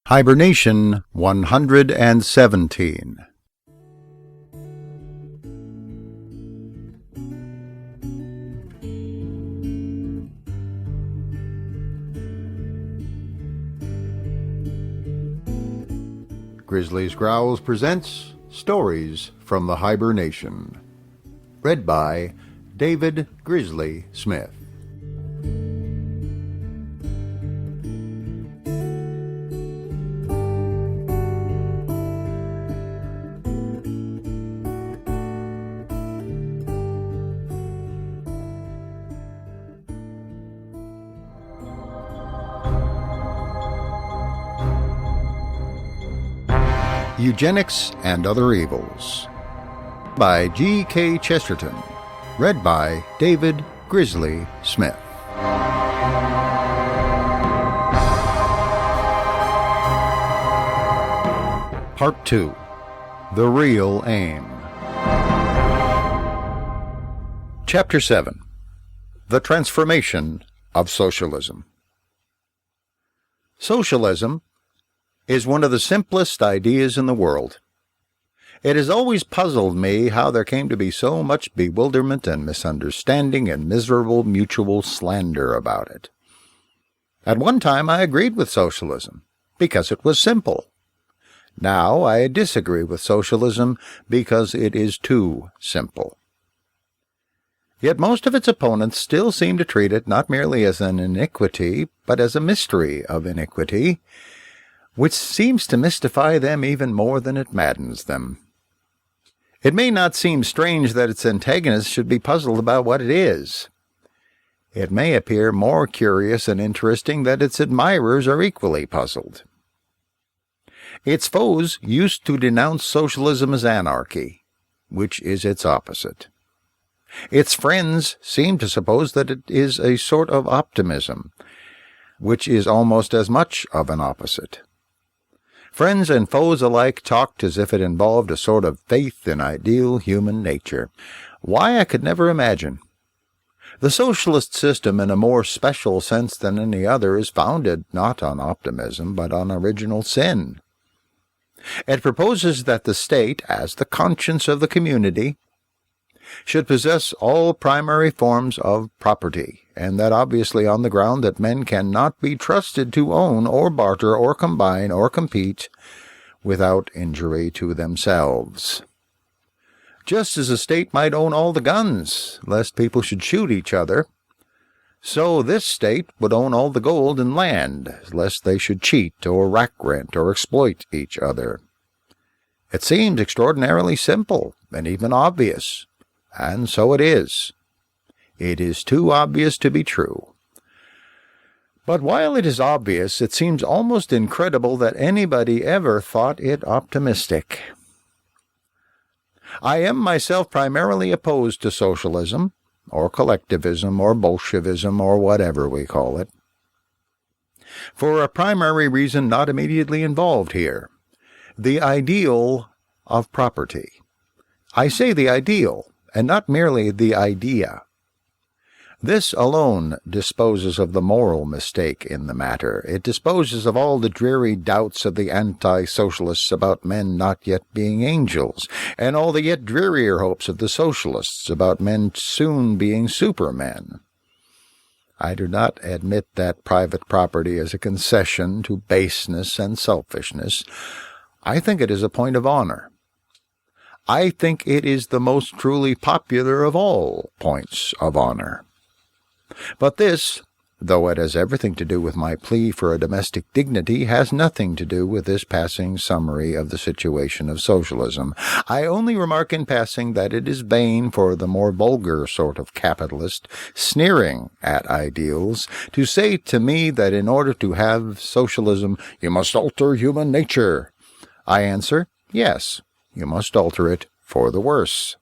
Hiber-Nation 117. Grizzly's Growls presents Stories from the Hiber-Nation. Read by David Grizzly Smith. Eugenics and Other Evils by G.K. Chesterton. Read by David Grizzly Smith. Part 2. The Real Aim. Chapter 7. The Transformation of Socialism. Socialism is one of the simplest ideas in the world. It has always puzzled me how there came to be so much bewilderment and misunderstanding and miserable mutual slander about it. At one time I agreed with socialism, because it was simple. Now I disagree with socialism because it is too simple. Yet most of its opponents still seem to treat it not merely as an iniquity, but as a mystery of iniquity, which seems to mystify them even more than it maddens them. It may not seem strange that its antagonists should be puzzled about what it is. It may appear more curious and interesting that its admirers are equally puzzled. Its foes used to denounce socialism as anarchy, which is its opposite. Its friends seem to suppose that it is a sort of optimism, which is almost as much of an opposite. Friends and foes alike talked as if it involved a sort of faith in ideal human nature. Why, I could never imagine. The socialist system, in a more special sense than any other, is founded not on optimism, but on original sin. It proposes that the state, as the conscience of the community, should possess all primary forms of property, and that obviously on the ground that men cannot be trusted to own or barter or combine or compete without injury to themselves. Just as a state might own all the guns, lest people should shoot each other, so this state would own all the gold and land, lest they should cheat or rack rent or exploit each other. It seems extraordinarily simple and even obvious. And so it is. It is too obvious to be true. But while it is obvious, it seems almost incredible that anybody ever thought it optimistic. I am myself primarily opposed to socialism, or collectivism, or Bolshevism, or whatever we call it, for a primary reason not immediately involved here: the ideal of property. I say the ideal, and not merely the idea. This alone disposes of the moral mistake in the matter. It disposes of all the dreary doubts of the anti-socialists about men not yet being angels, and all the yet drearier hopes of the socialists about men soon being supermen. I do not admit that private property is a concession to baseness and selfishness. I think it is a point of honor. I think it is the most truly popular of all points of honor. But this, though it has everything to do with my plea for a domestic dignity, has nothing to do with this passing summary of the situation of socialism. I only remark in passing that it is vain for the more vulgar sort of capitalist, sneering at ideals, to say to me that in order to have socialism you must alter human nature. I answer, yes. You must alter it for the worse.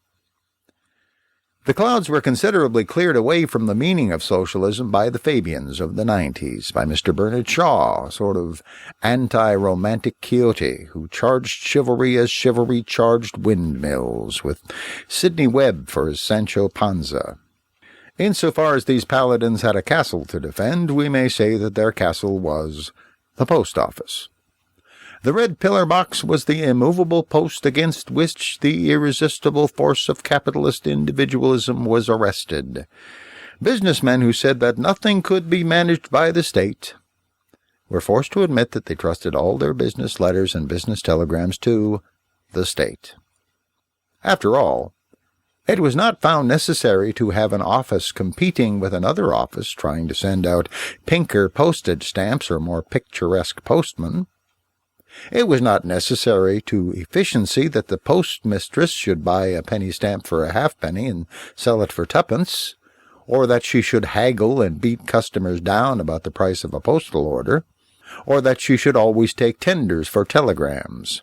The clouds were considerably cleared away from the meaning of socialism by the Fabians of the 90s, by Mr. Bernard Shaw, a sort of anti-romantic Quixote, who charged chivalry as chivalry charged windmills, with Sidney Webb for his Sancho Panza. Insofar as these paladins had a castle to defend, we may say that their castle was the post office. The red pillar box was the immovable post against which the irresistible force of capitalist individualism was arrested. Businessmen who said that nothing could be managed by the state were forced to admit that they trusted all their business letters and business telegrams to the state. After all, it was not found necessary to have an office competing with another office trying to send out pinker postage stamps or more picturesque postmen. It was not necessary to efficiency that the postmistress should buy a penny stamp for a halfpenny and sell it for twopence, or that she should haggle and beat customers down about the price of a postal order, or that she should always take tenders for telegrams.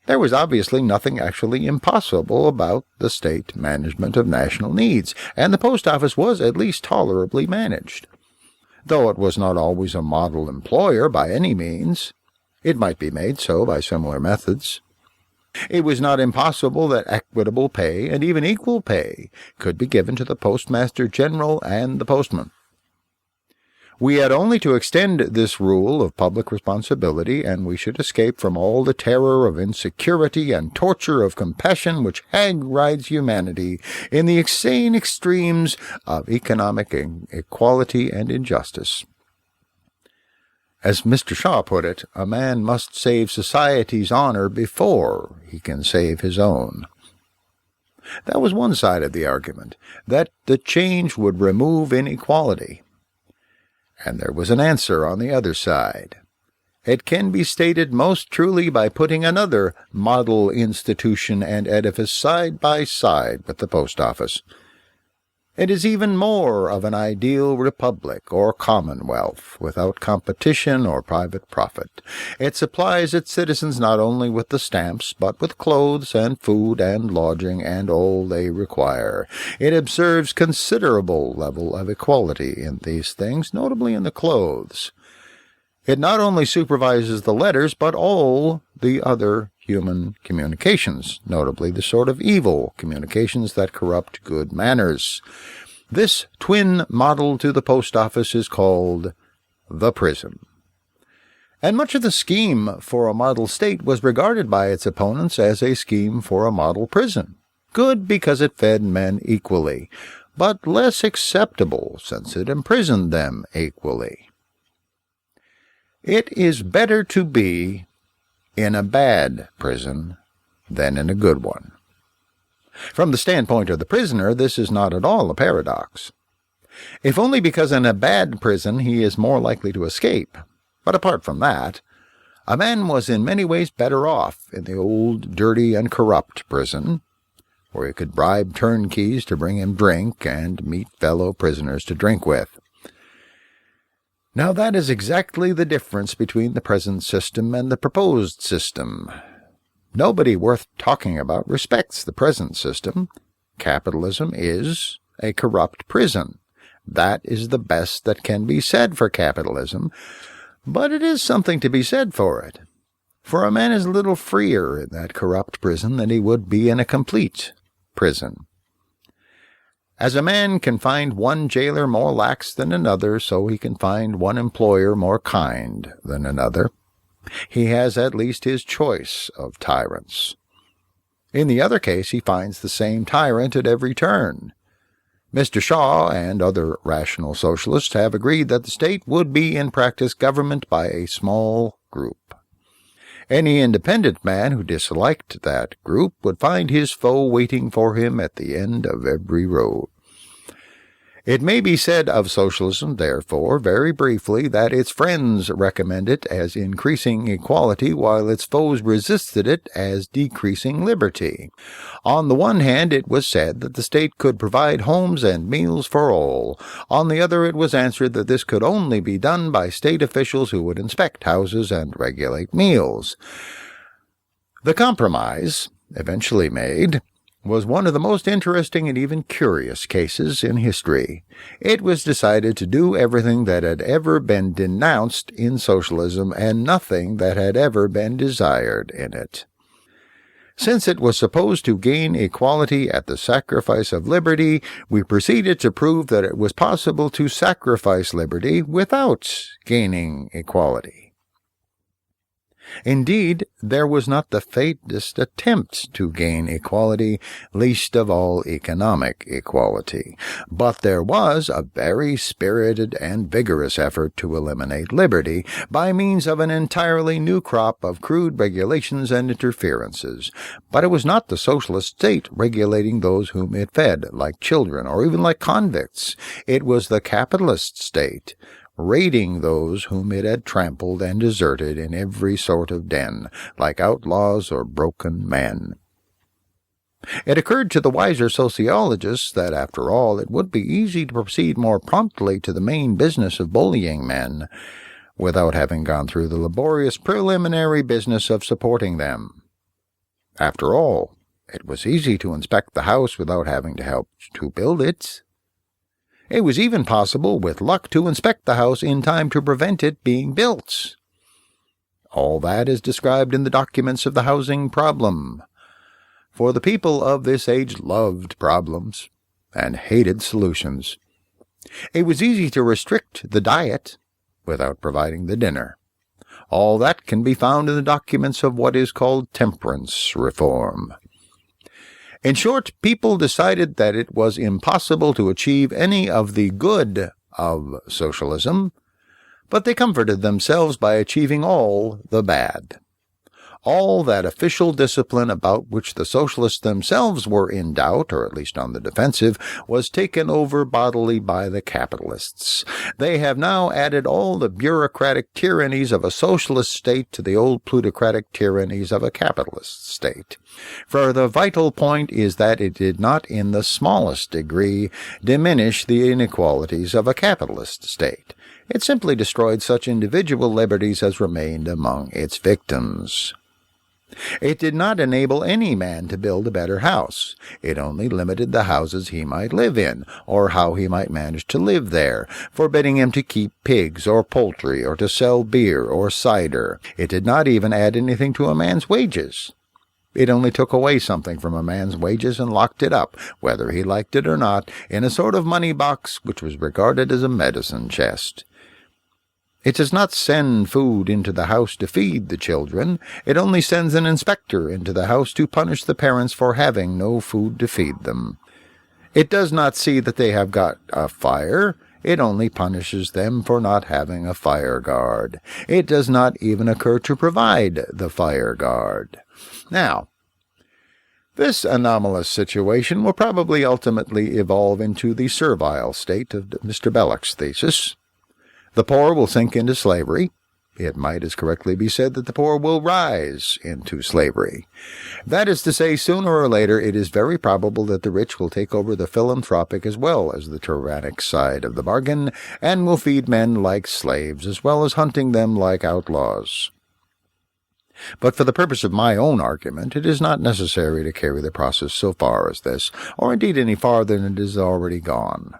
There was obviously nothing actually impossible about the state management of national needs, and the post office was at least tolerably managed. Though it was not always a model employer by any means, it might be made so by similar methods. It was not impossible that equitable pay and even equal pay could be given to the Postmaster General and the postman. We had only to extend this rule of public responsibility, and we should escape from all the terror of insecurity and torture of compassion which hag rides humanity in the insane extremes of economic inequality and injustice. As Mr. Shaw put it, a man must save society's honor before he can save his own. That was one side of the argument, that the change would remove inequality. And there was an answer on the other side. It can be stated most truly by putting another model institution and edifice side by side with the post office. It is even more of an ideal republic or commonwealth, without competition or private profit. It supplies its citizens not only with the stamps, but with clothes and food and lodging and all they require. It observes considerable level of equality in these things, notably in the clothes. It not only supervises the letters, but all the other human communications, notably the sort of evil communications that corrupt good manners. This twin model to the post office is called the prison. And much of the scheme for a model state was regarded by its opponents as a scheme for a model prison. Good because it fed men equally, but less acceptable since it imprisoned them equally. It is better to be in a bad prison than in a good one. From the standpoint of the prisoner, this is not at all a paradox. If only because in a bad prison he is more likely to escape. But apart from that, a man was in many ways better off in the old, dirty, and corrupt prison, where he could bribe turnkeys to bring him drink and meet fellow prisoners to drink with. Now that is exactly the difference between the present system and the proposed system. Nobody worth talking about respects the present system. Capitalism is a corrupt prison. That is the best that can be said for capitalism, but it is something to be said for it. For a man is a little freer in that corrupt prison than he would be in a complete prison. As a man can find one jailer more lax than another, so he can find one employer more kind than another. He has at least his choice of tyrants. In the other case, he finds the same tyrant at every turn. Mr. Shaw and other rational socialists have agreed that the state would be in practice government by a small group. Any independent man who disliked that group would find his foe waiting for him at the end of every road. It may be said of socialism, therefore, very briefly, that its friends recommend it as increasing equality, while its foes resisted it as decreasing liberty. On the one hand, it was said that the state could provide homes and meals for all. On the other, it was answered that this could only be done by state officials who would inspect houses and regulate meals. The compromise, eventually made, was one of the most interesting and even curious cases in history. It was decided to do everything that had ever been denounced in socialism and nothing that had ever been desired in it. Since it was supposed to gain equality at the sacrifice of liberty, we proceeded to prove that it was possible to sacrifice liberty without gaining equality. Indeed, there was not the faintest attempt to gain equality, least of all economic equality. But there was a very spirited and vigorous effort to eliminate liberty by means of an entirely new crop of crude regulations and interferences. But it was not the socialist state regulating those whom it fed, like children or even like convicts. It was the capitalist state, raiding those whom it had trampled and deserted in every sort of den, like outlaws or broken men. It occurred to the wiser sociologists that, after all, it would be easy to proceed more promptly to the main business of bullying men, without having gone through the laborious preliminary business of supporting them. After all, it was easy to inspect the house without having to help to build it. It was even possible, with luck, to inspect the house in time to prevent it being built. All that is described in the documents of the housing problem. For the people of this age loved problems and hated solutions. It was easy to restrict the diet without providing the dinner. All that can be found in the documents of what is called temperance reform. In short, people decided that it was impossible to achieve any of the good of socialism, but they comforted themselves by achieving all the bad. All that official discipline about which the socialists themselves were in doubt, or at least on the defensive, was taken over bodily by the capitalists. They have now added all the bureaucratic tyrannies of a socialist state to the old plutocratic tyrannies of a capitalist state. For the vital point is that it did not in the smallest degree diminish the inequalities of a capitalist state. It simply destroyed such individual liberties as remained among its victims. It did not enable any man to build a better house. It only limited the houses he might live in, or how he might manage to live there, forbidding him to keep pigs or poultry, or to sell beer or cider. It did not even add anything to a man's wages. It only took away something from a man's wages and locked it up, whether he liked it or not, in a sort of money box which was regarded as a medicine chest. It does not send food into the house to feed the children. It only sends an inspector into the house to punish the parents for having no food to feed them. It does not see that they have got a fire. It only punishes them for not having a fire guard. It does not even occur to provide the fire guard. Now, this anomalous situation will probably ultimately evolve into the servile state of Mr. Belloc's thesis. The poor will sink into slavery. It might as correctly be said that the poor will rise into slavery. That is to say, sooner or later, it is very probable that the rich will take over the philanthropic as well as the tyrannic side of the bargain, and will feed men like slaves as well as hunting them like outlaws. But for the purpose of my own argument, it is not necessary to carry the process so far as this, or indeed any farther than it is already gone.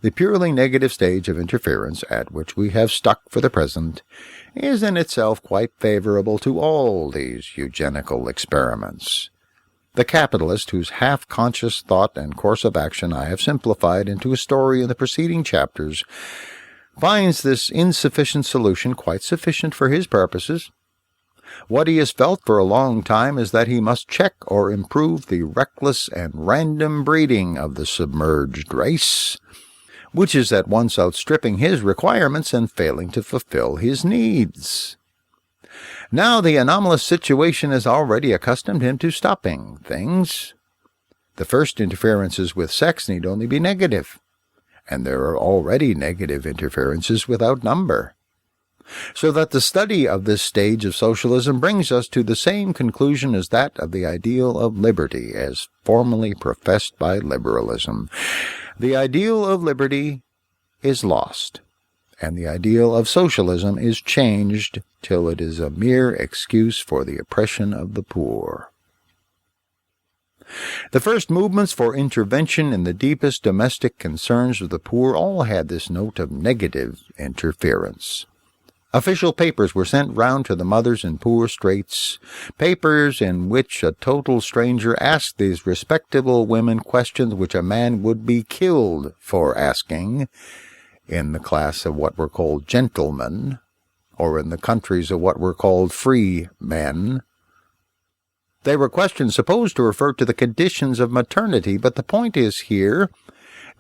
The purely negative stage of interference at which we have stuck for the present is in itself quite favorable to all these eugenical experiments. The capitalist, whose half-conscious thought and course of action I have simplified into a story in the preceding chapters, finds this insufficient solution quite sufficient for his purposes. What he has felt for a long time is that he must check or improve the reckless and random breeding of the submerged race, which is at once outstripping his requirements and failing to fulfill his needs. Now the anomalous situation has already accustomed him to stopping things. The first interferences with sex need only be negative, and there are already negative interferences without number. So that the study of this stage of socialism brings us to the same conclusion as that of the ideal of liberty as formerly professed by liberalism. The ideal of liberty is lost, and the ideal of socialism is changed till it is a mere excuse for the oppression of the poor. The first movements for intervention in the deepest domestic concerns of the poor all had this note of negative interference. Official papers were sent round to the mothers in poor straits, papers in which a total stranger asked these respectable women questions which a man would be killed for asking, in the class of what were called gentlemen, or in the countries of what were called free men. They were questions supposed to refer to the conditions of maternity, but the point is here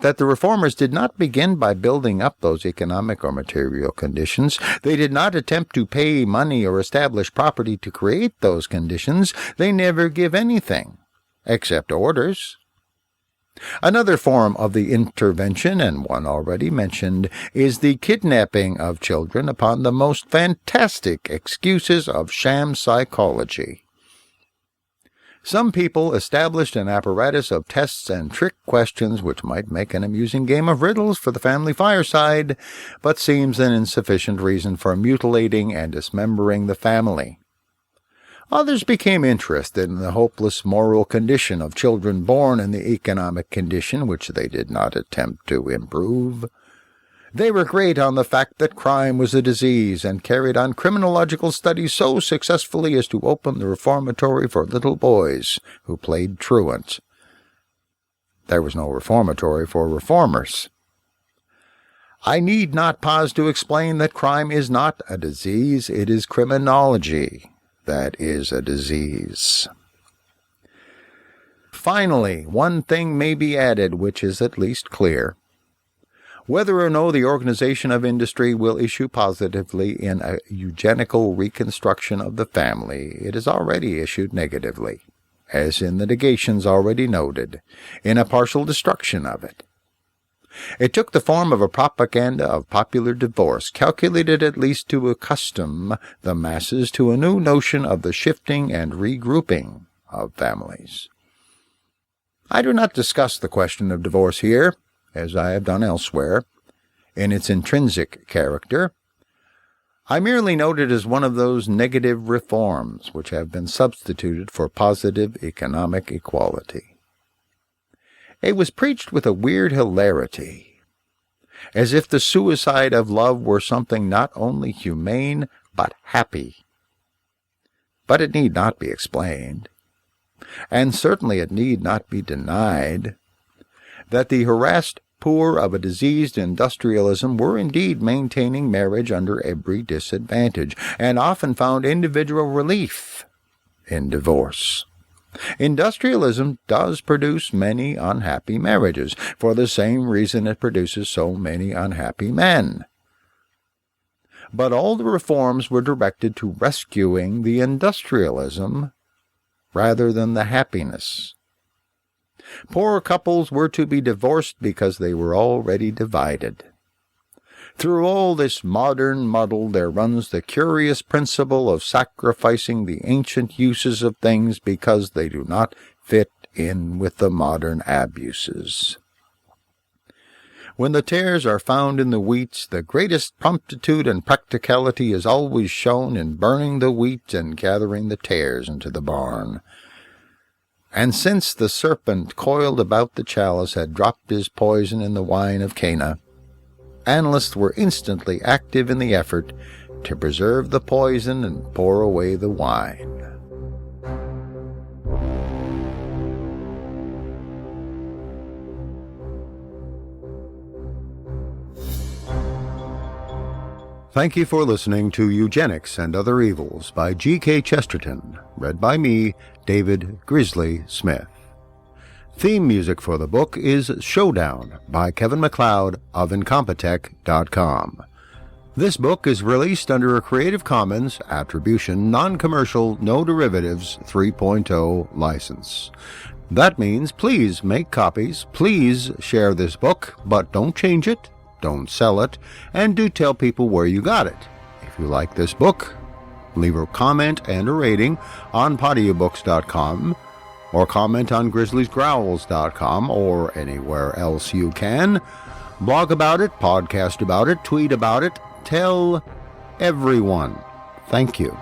that the reformers did not begin by building up those economic or material conditions. They did not attempt to pay money or establish property to create those conditions. They never give anything, except orders. Another form of the intervention, and one already mentioned, is the kidnapping of children upon the most fantastic excuses of sham psychology. Some people established an apparatus of tests and trick questions which might make an amusing game of riddles for the family fireside, but seems an insufficient reason for mutilating and dismembering the family. Others became interested in the hopeless moral condition of children born in the economic condition which they did not attempt to improve. They were great on the fact that crime was a disease, and carried on criminological studies so successfully as to open the reformatory for little boys who played truant. There was no reformatory for reformers. I need not pause to explain that crime is not a disease, it is criminology that is a disease. Finally, one thing may be added which is at least clear. Whether or no the organization of industry will issue positively in a eugenical reconstruction of the family, it is already issued negatively, as in the negations already noted, in a partial destruction of it. It took the form of a propaganda of popular divorce, calculated at least to accustom the masses to a new notion of the shifting and regrouping of families. I do not discuss the question of divorce here, as I have done elsewhere, in its intrinsic character. I merely note it as one of those negative reforms which have been substituted for positive economic equality. It was preached with a weird hilarity, as if the suicide of love were something not only humane but happy. But it need not be explained, and certainly it need not be denied, that the harassed poor of a diseased industrialism were indeed maintaining marriage under every disadvantage, and often found individual relief in divorce. Industrialism does produce many unhappy marriages, for the same reason it produces so many unhappy men. But all the reforms were directed to rescuing the industrialism rather than the happiness. Poor couples were to be divorced because they were already divided. Through all this modern muddle there runs the curious principle of sacrificing the ancient uses of things because they do not fit in with the modern abuses. When the tares are found in the wheat, the greatest promptitude and practicality is always shown in burning the wheat and gathering the tares into the barn. And since the serpent coiled about the chalice had dropped his poison in the wine of Cana, analysts were instantly active in the effort to preserve the poison and pour away the wine. Thank you for listening to Eugenics and Other Evils by G.K. Chesterton, read by me, David Grizzly Smith. Theme music for the book is Showdown by Kevin MacLeod of Incompetech.com. This book is released under a Creative Commons Attribution, Non-Commercial, No Derivatives 3.0 license. That means please make copies, please share this book, but don't change it, don't sell it, and do tell people where you got it. If you like this book, leave a comment and a rating on podiobooks.com, or comment on grizzliesgrowls.com, or anywhere else you can. Blog about it, podcast about it, tweet about it, tell everyone. Thank you.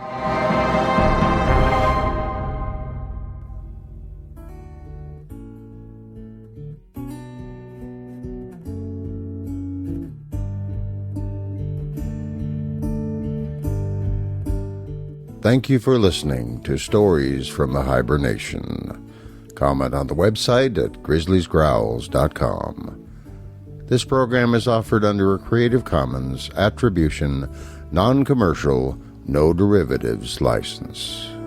Thank you for listening to Stories from the Hiber-Nation. Comment on the website at grizzliesgrowls.com. This program is offered under a Creative Commons Attribution, non-commercial, no derivatives license.